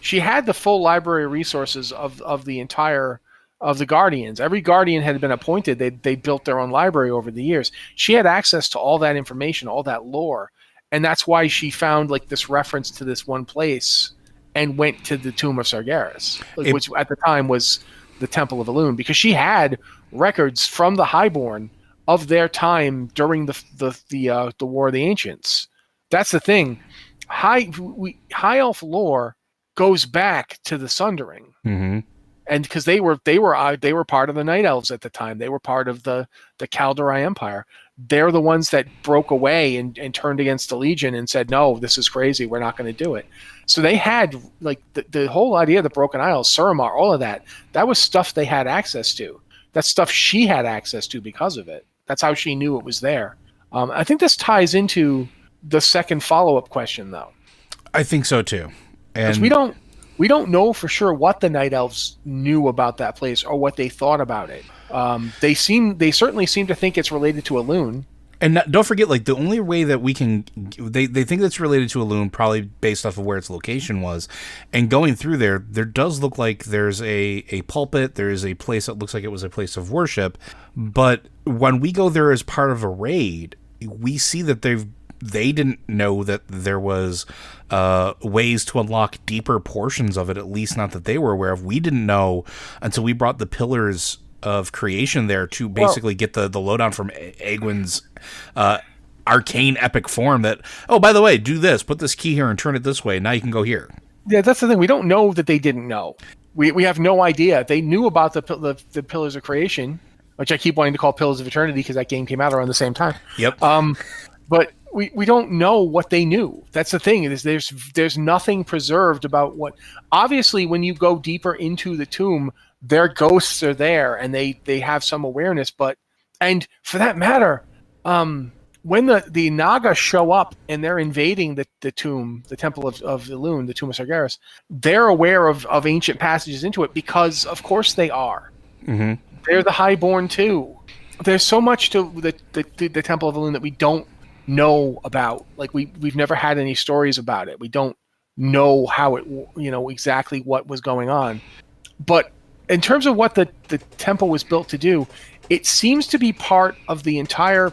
she had the full library resources of the entire of the Guardians. Every Guardian had been appointed. They built their own library over the years. She had access to all that information, all that lore. And that's why she found this reference to this one place and went to the tomb of Sargeras, which at the time was the Temple of Elune, because she had records from the Highborn of their time during the War of the Ancients. That's the thing. High Elf lore goes back to the Sundering. Mm-hmm. And because they were part of the Night Elves at the time, they were part of the Kaldorei Empire. They're the ones that broke away and turned against the Legion and said, "No, this is crazy. We're not going to do it." So they had the whole idea of the Broken Isles, Suramar, all of that. That was stuff they had access to. That's stuff she had access to because of it. That's how she knew it was there. I think this ties into the second follow-up question, though. I think so too. And we don't know for sure what the Night Elves knew about that place or what they thought about it. They certainly seem to think it's related to Elune. And don't forget, the only way that we can, they think that's related to Elune, probably based off of where its location was. And going through there does look like there's a pulpit. There's a place that looks like it was a place of worship. But when we go there as part of a raid, we see that they didn't know that there was ways to unlock deeper portions of it, at least not that they were aware of. We didn't know until we brought the Pillars of Creation there to basically get the lowdown from Egwene's arcane epic form that, oh, by the way, do this, put this key here and turn it this way, now you can go here. Yeah, that's the thing. We don't know that they didn't know. We have no idea. They knew about the Pillars of Creation, which I keep wanting to call Pillars of Eternity because that game came out around the same time. Yep. But we don't know what they knew. That's the thing. There's nothing preserved about what. Obviously, when you go deeper into the tomb, their ghosts are there and they have some awareness. And for that matter, when the Naga show up and they're invading the tomb, the Temple of Elune, the Tomb of Sargeras, they're aware of ancient passages into it because, of course, they are. Mm-hmm. They're the Highborn too. There's so much to the Temple of Elune that we don't know about. We've never had any stories about it. We don't know how it, exactly what was going on. But in terms of what the temple was built to do, it seems to be part of the entire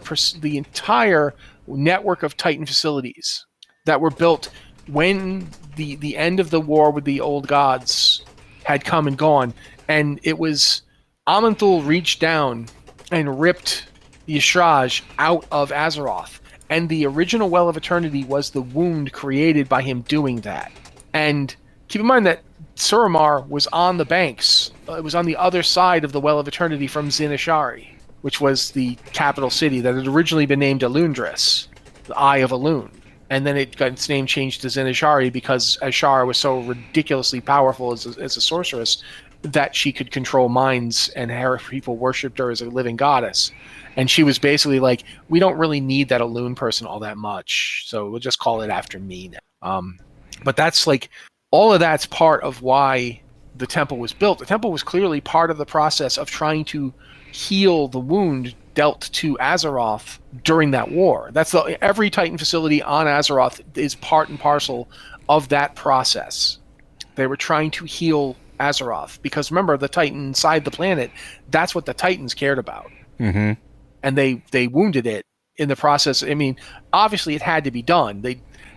network of Titan facilities that were built when the end of the war with the old gods had come and gone. And it was Aman'Thul reached down and ripped Y'Shraj out of Azeroth. And the original Well of Eternity was the wound created by him doing that. And keep in mind that Suramar was on the banks. It was on the other side of the Well of Eternity from Zinashari. which was the capital city that had originally been named Alundris, the Eye of Alun. And then it got its name changed to Zinashari because Ashara was so ridiculously powerful as a sorceress that she could control minds, and her people worshipped her as a living goddess. And she was basically like, we don't really need that Alun person all that much, so we'll just call it after me now. But that's like, all of that's part of why the temple was built. The temple was clearly part of the process of trying to heal the wound dealt to Azeroth during that war. Every Titan facility on Azeroth is part and parcel of that process. They were trying to heal Azeroth because remember, the Titan inside the planet, that's what the Titans cared about. Mm-hmm. And they wounded it in the process. I mean, obviously it had to be done.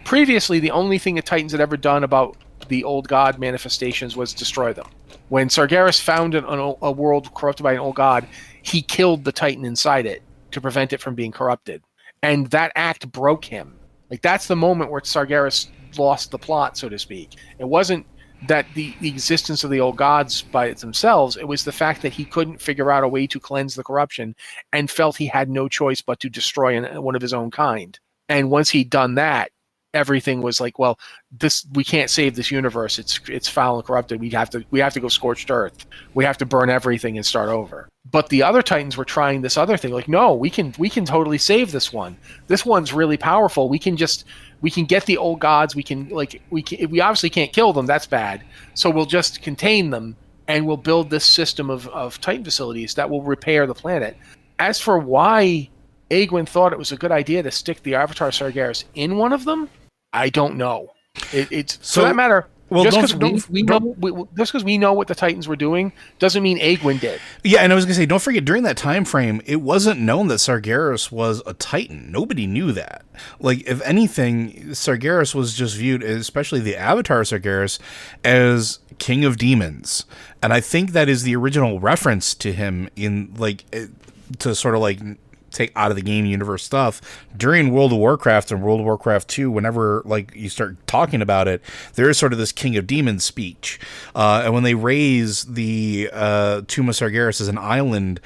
Previously, the only thing the Titans had ever done about the old god manifestations was destroy them. When Sargeras found a world corrupted by an old god, he killed the Titan inside it to prevent it from being corrupted. And that act broke him. Like, that's the moment where Sargeras lost the plot, so to speak. It wasn't that the existence of the old gods by themselves, it was the fact that he couldn't figure out a way to cleanse the corruption and felt he had no choice but to destroy one of his own kind. And once he'd done that, everything was like, well, we can't save this universe. It's foul and corrupted. We have to go scorched earth. We have to burn everything and start over. But the other Titans were trying this other thing. Like, no, we can totally save this one. This one's really powerful. We can get the old gods. We obviously can't kill them. That's bad. So we'll just contain them and we'll build this system of Titan facilities that will repair the planet. As for why Aegwynn thought it was a good idea to stick the Avatar Sargeras in one of them, I don't know. It's for that matter. Well, just because we know what the Titans were doing doesn't mean Aegwynn did. Yeah, and I was going to say, don't forget, during that time frame, it wasn't known that Sargeras was a Titan. Nobody knew that. Like, if anything, Sargeras was just viewed, especially the Avatar Sargeras, as King of Demons. And I think that is the original reference to him in, like, to sort of, like, take out of the game universe stuff during World of Warcraft and World of Warcraft 2. Whenever like you start talking about it, there is sort of this King of Demons speech, and when they raise the Tomb of Sargeras as an island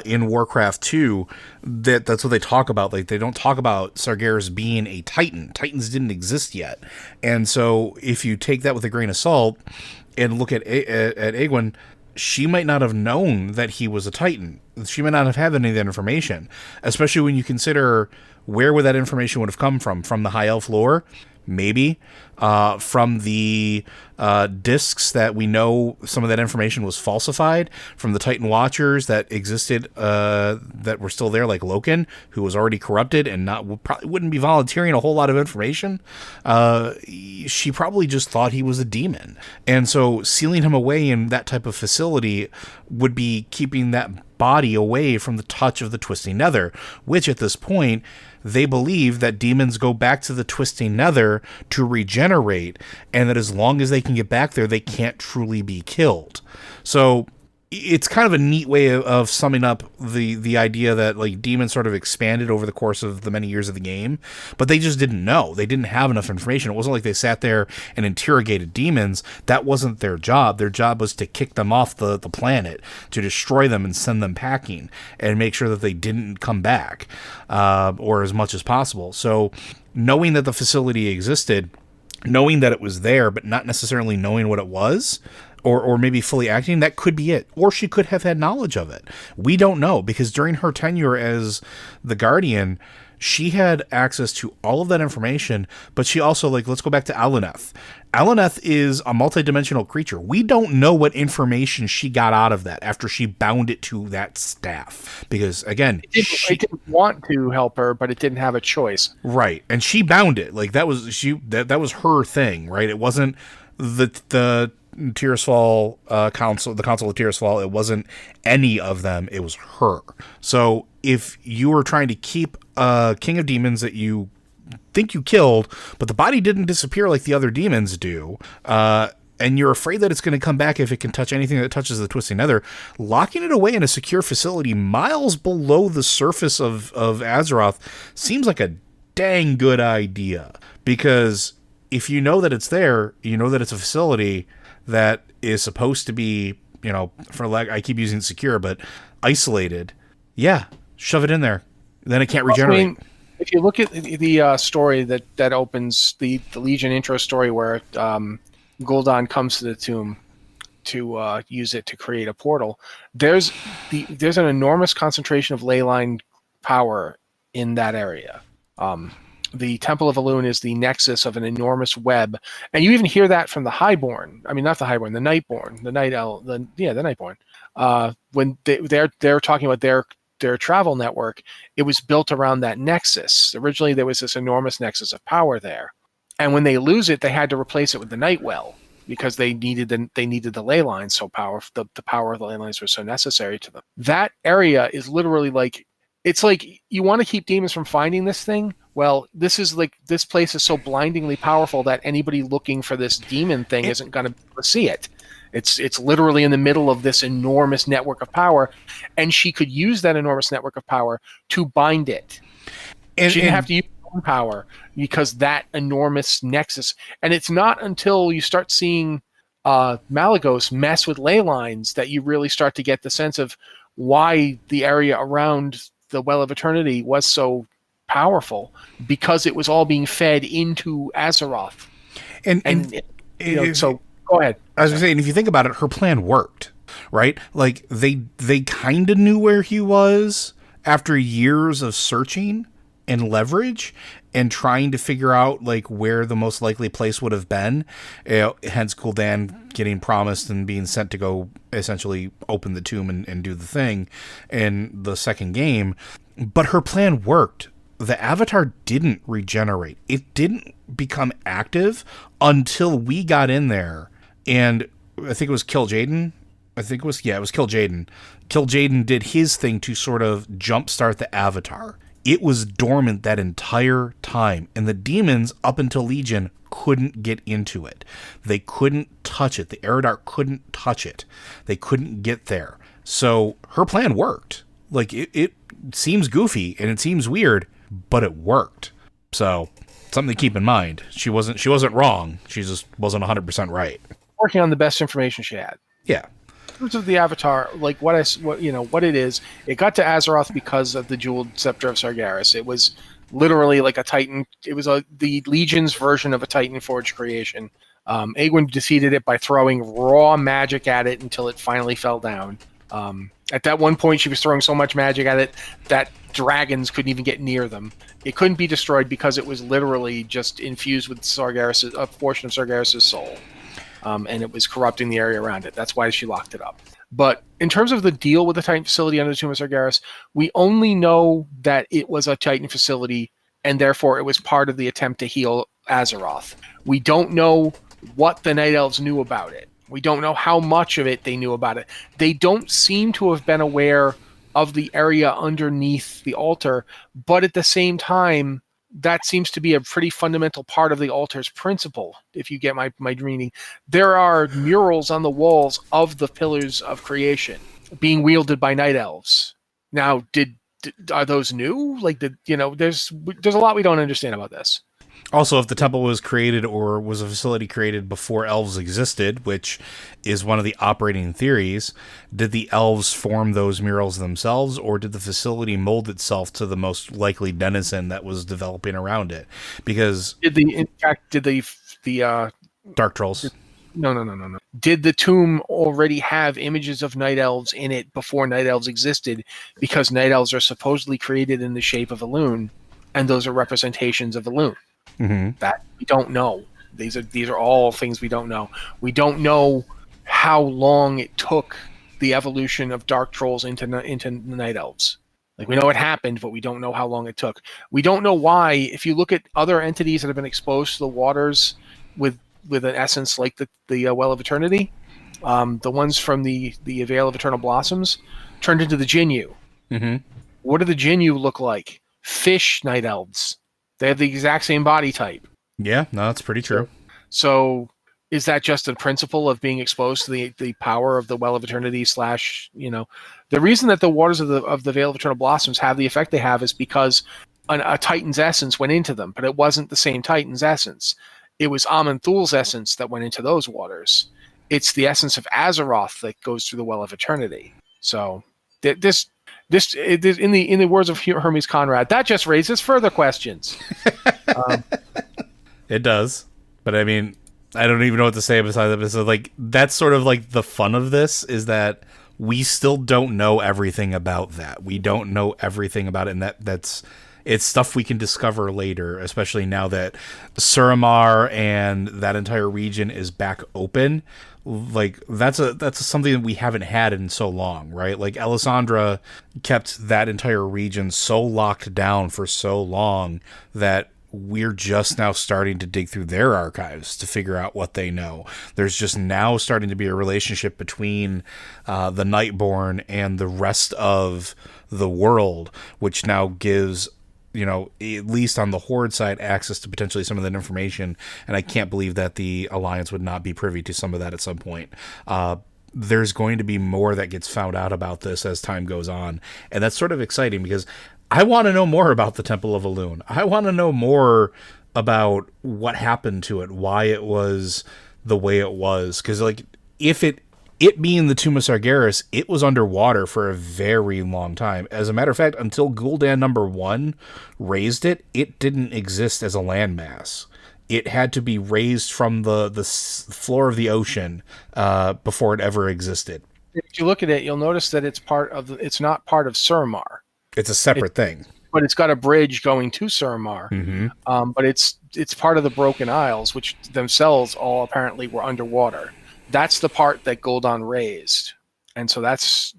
in Warcraft 2, that's what they talk about. Like, they don't talk about Sargeras being a Titan. Titans didn't exist yet, and so if you take that with a grain of salt and look at Aegwynn, she might not have known that he was a Titan. She might not have had any of that information, especially when you consider where would that information would have come from the High Elf lore, maybe, from the discs that we know some of that information was falsified, from the Titan Watchers that existed, that were still there, like Loken, who was already corrupted and probably wouldn't be volunteering a whole lot of information. She probably just thought he was a demon. And so sealing him away in that type of facility would be keeping that body away from the touch of the Twisting Nether, which at this point, they believe that demons go back to the Twisting Nether to regenerate, and that as long as they can get back there, they can't truly be killed. So it's kind of a neat way of summing up the idea that like demons sort of expanded over the course of the many years of the game, but they just didn't know. They didn't have enough information. It wasn't like they sat there and interrogated demons. That wasn't their job. Their job was to kick them off the planet, to destroy them and send them packing and make sure that they didn't come back, or as much as possible. So knowing that the facility existed, knowing that it was there, but not necessarily knowing what it was, or maybe fully acting, that could be it. Or she could have had knowledge of it. We don't know, because during her tenure as the Guardian, she had access to all of that information, but she also, like, let's go back to Alaneth. Alaneth is a multidimensional creature. We don't know what information she got out of that after she bound it to that staff. Because, again, it didn't want to help her, but it didn't have a choice. Right. And she bound it. Like, that was that was her thing, right? It wasn't the Tirisfal council, the Council of Tirisfal. It wasn't any of them. It was her. So if you were trying to keep a King of Demons that you think you killed, but the body didn't disappear like the other demons do, and you're afraid that it's going to come back if it can touch anything that touches the Twisting Nether, locking it away in a secure facility miles below the surface of Azeroth seems like a dang good idea. Because if you know that it's there, you know that it's a facility that is supposed to be, you know, I keep using secure, but isolated, Yeah, shove it in there. Then it can't regenerate. I mean, if you look at the story that opens the Legion intro story where Gul'dan comes to the tomb to use it to create a portal, there's an enormous concentration of ley line power in that area. The Temple of Elune is the nexus of an enormous web, and you even hear that from the Highborn. I mean, not the Highborn, the Nightborn, the Nightborn. When they're talking about their travel network, it was built around that nexus. Originally, there was this enormous nexus of power there, and when they lose it, they had to replace it with the Nightwell because they needed the ley lines so powerful. The power of the ley lines was so necessary to them. That area is literally like, it's like you want to keep demons from finding this thing. Well, this place is so blindingly powerful that anybody looking for this demon thing isn't going to be able to see it. It's literally in the middle of this enormous network of power, and she could use that enormous network of power to bind it. She didn't have to use her own power because that enormous nexus. And it's not until you start seeing Malagos mess with ley lines that you really start to get the sense of why the area around the Well of Eternity was so powerful, because it was all being fed into Azeroth. So go ahead. I was going to say, and if you think about it, her plan worked, right? Like they kind of knew where he was after years of searching and leverage and trying to figure out like where the most likely place would have been. Hence Gul'dan getting promised and being sent to go essentially open the tomb and do the thing in the second game. But her plan worked. The Avatar didn't regenerate. It didn't become active until we got in there. And I think it was Kil'jaeden. It was Kil'jaeden. Kil'jaeden did his thing to sort of jumpstart the Avatar. It was dormant that entire time. And the demons, up until Legion, couldn't get into it. They couldn't touch it. The Eridar couldn't touch it. They couldn't get there. So her plan worked. Like, it seems goofy and it seems weird, but it worked. So something to keep in mind. She wasn't wrong. She just wasn't 100% right. Working on the best information she had. Yeah. In terms of the Avatar, like what it is, it got to Azeroth because of the Jeweled Scepter of Sargeras. It was literally like a Titan. It was the Legion's version of a Titan Forge creation. Aegwynn defeated it by throwing raw magic at it until it finally fell down. At that one point, she was throwing so much magic at it that dragons couldn't even get near them. It couldn't be destroyed because it was literally just infused with a portion of Sargeras' soul. And it was corrupting the area around it. That's why she locked it up. But in terms of the deal with the Titan facility under the Tomb of Sargeras, we only know that it was a Titan facility, and therefore it was part of the attempt to heal Azeroth. We don't know what the Night Elves knew about it. We don't know how much of it they knew about it. They don't seem to have been aware of the area underneath the altar, but at the same time, that seems to be a pretty fundamental part of the altar's principle, if you get my meaning. There are murals on the walls of the Pillars of Creation being wielded by Night Elves. Now, are those new? There's a lot we don't understand about this. Also, if the temple was created or was a facility created before elves existed, which is one of the operating theories, did the elves form those murals themselves, or did the facility mold itself to the most likely denizen that was developing around it? Because did the Dark Trolls? No. Did the tomb already have images of Night Elves in it before Night Elves existed? Because Night Elves are supposedly created in the shape of Elune, and those are representations of Elune. Mm-hmm. That we don't know. These are all things we don't know. We don't know how long it took the evolution of Dark Trolls into Night Elves. Like, we know it happened, but we don't know how long it took. We don't know why. If you look at other entities that have been exposed to the waters with an essence like the Well of Eternity, the ones from the Veil of Eternal Blossoms turned into the Jinyu. Mm-hmm. What do the Jinyu look like? Fish Night Elves. They have the exact same body type. Yeah, no, that's pretty true. So is that just a principle of being exposed to the power of the Well of Eternity / the reason that the waters of the Veil of Eternal Blossoms have the effect they have is because a Titan's essence went into them, but it wasn't the same Titan's essence. It was Aman'Thul's essence that went into those waters. It's the essence of Azeroth that goes through the Well of Eternity. So this In the words of Hermes Conrad, that just raises further questions. It does, but I mean, I don't even know what to say besides that. So, like, that's sort of like the fun of this, is that we still don't know everything about that. We don't know everything about it, and it's stuff we can discover later, especially now that Suramar and that entire region is back open. Like, that's something that we haven't had in so long, right? Like, Alessandra kept that entire region so locked down for so long that we're just now starting to dig through their archives to figure out what they know. There's just now starting to be a relationship between the Nightborn and the rest of the world, which now gives, at least on the Horde side, access to potentially some of that information. And I can't believe that the Alliance would not be privy to some of that at some point. There's going to be more that gets found out about this as time goes on. And that's sort of exciting, because I want to know more about the Temple of Elune. I want to know more about what happened to it, why it was the way it was. Because, like, if it being the Tomb of Sargeras, it was underwater for a very long time. As a matter of fact, until Gul'dan number 1 raised it, it didn't exist as a landmass. It had to be raised from the floor of the ocean before it ever existed. If you look at it, you'll notice that it's not part of Suramar. It's a separate thing. But it's got a bridge going to Suramar. Mm-hmm. But it's part of the Broken Isles, which themselves all apparently were underwater. That's the part that Gul'dan raised. And so that's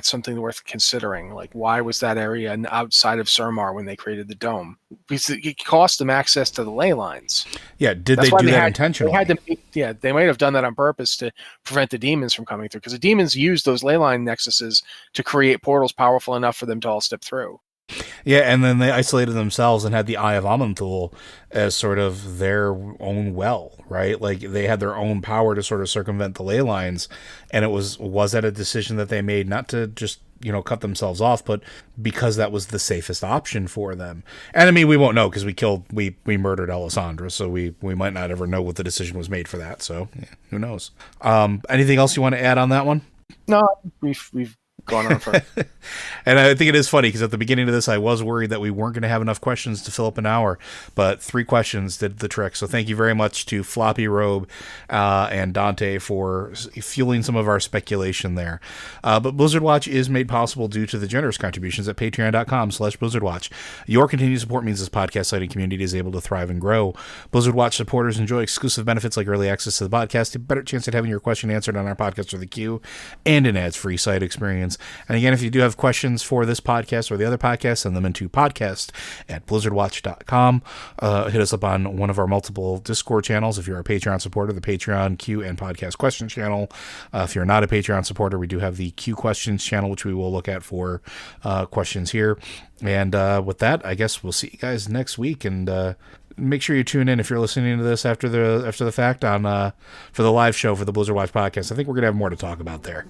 something worth considering. Like, why was that area outside of Suramar when they created the dome? Because it cost them access to the ley lines. Yeah, they do that intentionally? They might have done that on purpose to prevent the demons from coming through, because the demons used those ley line nexuses to create portals powerful enough for them to all step through. Yeah, and then they isolated themselves and had the Eye of Aman'Thul as sort of their own well, right? Like, they had their own power to sort of circumvent the ley lines, and was that a decision that they made not to just, cut themselves off, but because that was the safest option for them? And I mean, we won't know, because we murdered Alessandra, so we might not ever know what the decision was made for that, so yeah, who knows? Anything else you want to add on that one? No, we've gone on for. And I think it is funny, because at the beginning of this, I was worried that we weren't going to have enough questions to fill up an hour, but 3 questions did the trick. So thank you very much to Floppy Robe and Dante for fueling some of our speculation there. But Blizzard Watch is made possible due to the generous contributions at patreon.com/BlizzardWatch. Your continued support means this podcast site and community is able to thrive and grow. Blizzard Watch supporters enjoy exclusive benefits like early access to the podcast, a better chance at having your question answered on our podcast or the queue, and an ads-free site experience. And again, if you do have questions for this podcast or the other podcast, send them into podcast@blizzardwatch.com. Hit us up on one of our multiple Discord channels. If you're a Patreon supporter, the Patreon Q and podcast questions channel. If you're not a Patreon supporter, we do have the Q questions channel, which we will look at for questions here. And with that, I guess we'll see you guys next week. And make sure you tune in if you're listening to this after the fact on for the live show for the Blizzard Watch podcast. I think we're gonna have more to talk about there.